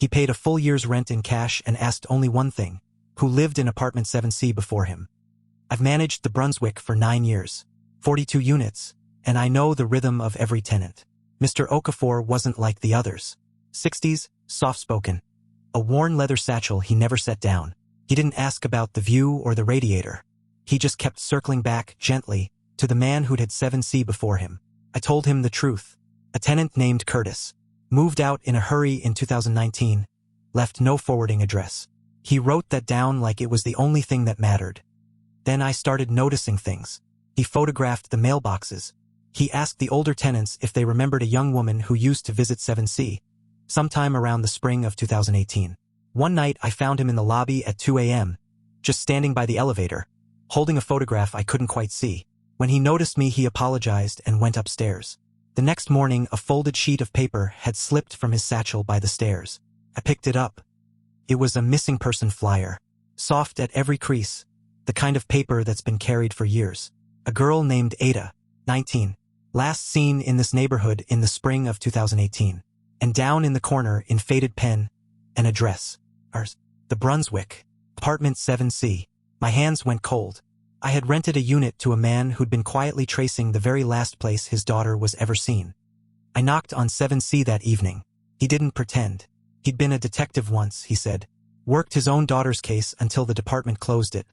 He paid a full year's rent in cash and asked only one thing: who lived in apartment 7C before him. I've managed the Brunswick for 9 years, 42 units, and I know the rhythm of every tenant. Mr. Okafor wasn't like the others. 60s, soft-spoken. A worn leather satchel he never set down. He didn't ask about the view or the radiator. He just kept circling back, gently, to the man who'd had 7C before him. I told him the truth. A tenant named Curtis. Moved out in a hurry in 2019. Left no forwarding address. He wrote that down like it was the only thing that mattered. Then I started noticing things. He photographed the mailboxes. He asked the older tenants if they remembered a young woman who used to visit 7C, sometime around the spring of 2018. One night I found him in the lobby at 2 a.m., just standing by the elevator, holding a photograph I couldn't quite see. When he noticed me, he apologized and went upstairs. The next morning, a folded sheet of paper had slipped from his satchel by the stairs. I picked it up. It was a missing person flyer, soft at every crease, the kind of paper that's been carried for years. A girl named Ada, 19, last seen in this neighborhood in the spring of 2018. And down in the corner, in faded pen, an address. Ours. The Brunswick, apartment 7C. My hands went cold. I had rented a unit to a man who'd been quietly tracing the very last place his daughter was ever seen. I knocked on 7C that evening. He didn't pretend. He'd been a detective once, he said. Worked his own daughter's case until the department closed it.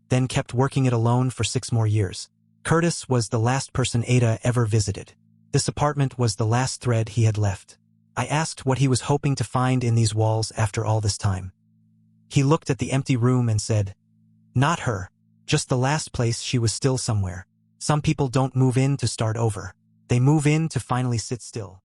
Then kept working it alone for 6 more years. Curtis was the last person Ada ever visited. This apartment was the last thread he had left. I asked what he was hoping to find in these walls after all this time. He looked at the empty room and said, "Not her. Just the last place she was still somewhere. Some people don't move in to start over. They move in to finally sit still."